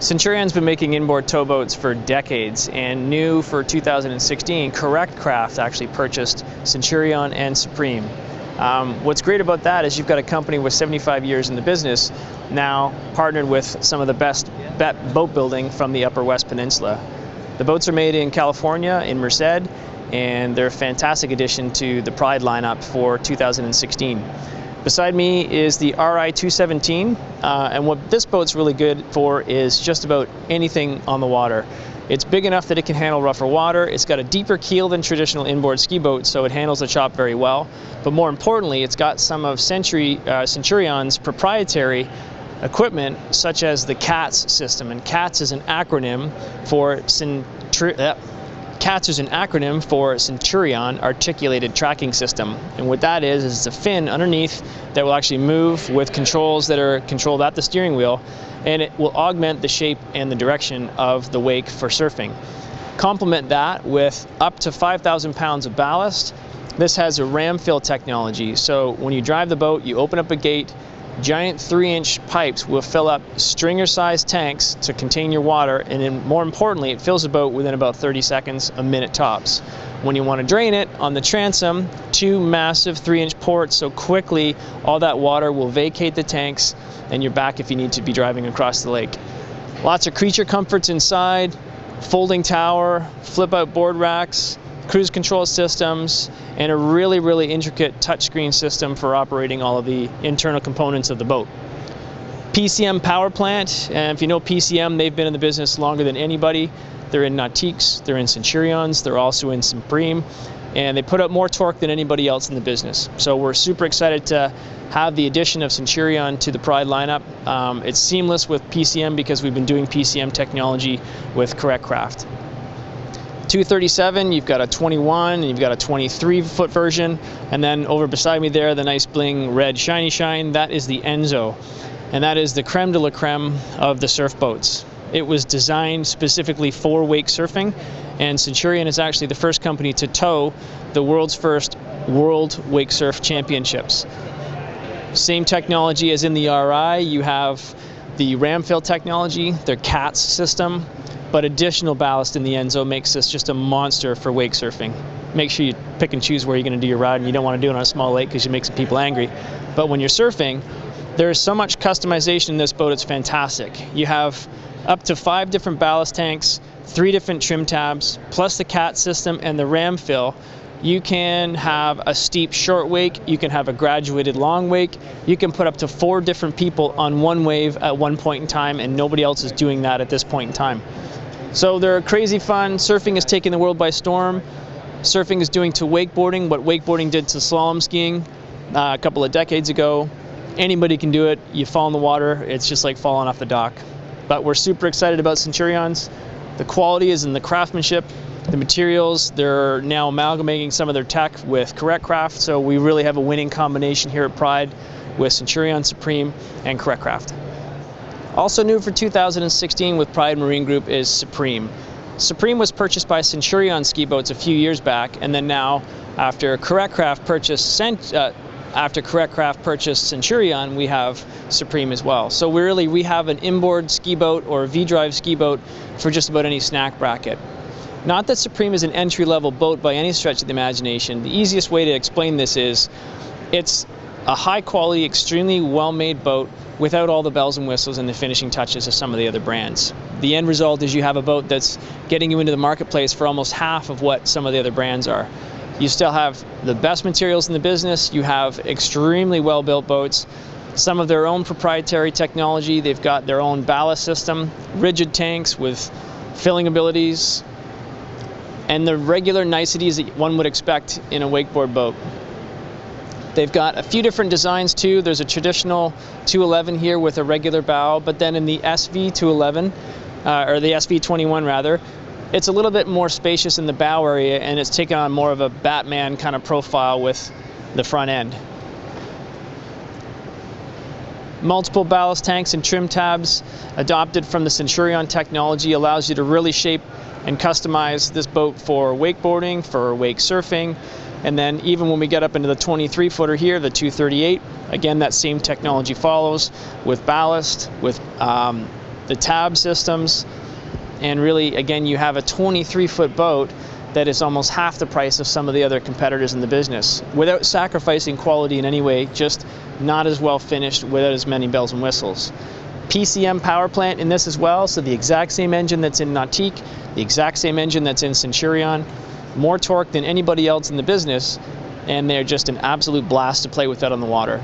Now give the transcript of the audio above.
Centurion's been making inboard towboats for decades, and new for 2016, Correct Craft actually purchased Centurion and Supreme. What's great about that is you've got a company with 75 years in the business now partnered with some of the best boat building from the Upper West Peninsula. The boats are made in California, in Merced, and they're a fantastic addition to the Pride lineup for 2016. Beside me is the RI 217, and what this boat's really good for is just about anything on the water. It's big enough that it can handle rougher water. It's got a deeper keel than traditional inboard ski boats, so it handles the chop very well. But more importantly, it's got some of Centurion's proprietary equipment, such as the CATS system. And CATS is an acronym for Centurion Articulated Tracking System. And what that is a fin underneath that will actually move with controls that are controlled at the steering wheel, and it will augment the shape and the direction of the wake for surfing. Complement that with up to 5,000 pounds of ballast. This has a ram fill technology, so when you drive the boat, you open up a gate, giant 3-inch pipes will fill up stringer-sized tanks to contain your water, and then more importantly, it fills the boat within about 30 seconds, a minute tops. When you want to drain it, on the transom, 2 massive 3-inch ports, so quickly all that water will vacate the tanks and you're back if you need to be driving across the lake. Lots of creature comforts inside, folding tower, flip-out board racks, cruise control systems, and a really intricate touchscreen system for operating all of the internal components of the boat. PCM power plant, and if you know PCM, they've been in the business longer than anybody. They're in Nautiques, they're in Centurions, they're also in Supreme, and they put out more torque than anybody else in the business. So we're super excited to have the addition of Centurion to the Pride lineup. It's seamless with PCM because we've been doing PCM technology with Correct Craft. 237, you've got a 21 and you've got a 23-foot version, and then over beside me there, the nice bling red shiny shine, that is the Enzo, and that is the creme de la creme of the surf boats. It was designed specifically for wake surfing, and Centurion is actually the first company to tow the world's first World Wake Surf Championships. Same technology as in the RI, you have the ram fill technology, their CATS system, but additional ballast in the Enzo makes this just a monster for wake surfing. Make sure you pick and choose where you're going to do your ride, and you don't want to do it on a small lake because you make some people angry. But when you're surfing, there's so much customization in this boat, it's fantastic. You have up to 5 different ballast tanks, 3 different trim tabs, plus the CAT system and the ram fill. You can have a steep short wake, you can have a graduated long wake, you can put up to 4 different people on one wave at one point in time, and nobody else is doing that at this point in time. So they're crazy fun. Surfing is taking the world by storm. Surfing is doing to wakeboarding what wakeboarding did to slalom skiing a couple of decades ago. Anybody can do it. You fall in the water, it's just like falling off the dock. But we're super excited about Centurions. The quality is in the craftsmanship, the materials. They're now amalgamating some of their tech with Correct Craft, so we really have a winning combination here at Pride with Centurion, Supreme, and Correct Craft. Also new for 2016 with Pride Marine Group is Supreme. Supreme was purchased by Centurion ski boats a few years back, and then now, after Correct Craft purchased Centurion, we have Supreme as well. So we have an inboard ski boat or a V-drive ski boat for just about any snack bracket. Not that Supreme is an entry-level boat by any stretch of the imagination. The easiest way to explain this is it's a high-quality, extremely well-made boat without all the bells and whistles and the finishing touches of some of the other brands. The end result is you have a boat that's getting you into the marketplace for almost half of what some of the other brands are. You still have the best materials in the business, you have extremely well-built boats, some of their own proprietary technology. They've got their own ballast system, rigid tanks with filling abilities, and the regular niceties that one would expect in a wakeboard boat. They've got a few different designs too. There's a traditional 211 here with a regular bow, but then in the SV 211, or the SV 21 rather, it's a little bit more spacious in the bow area, and it's taken on more of a Batman kind of profile with the front end. Multiple ballast tanks and trim tabs adopted from the Centurion technology allows you to really shape and customize this boat for wakeboarding, for wake surfing, and then even when we get up into the 23-footer here, the 238, again that same technology follows with ballast, with the tab systems, and really, again, you have a 23-foot boat that is almost half the price of some of the other competitors in the business, without sacrificing quality in any way, just not as well finished, without as many bells and whistles. PCM power plant in this as well, so the exact same engine that's in Nautique, the exact same engine that's in Centurion, more torque than anybody else in the business, and they're just an absolute blast to play with out on the water.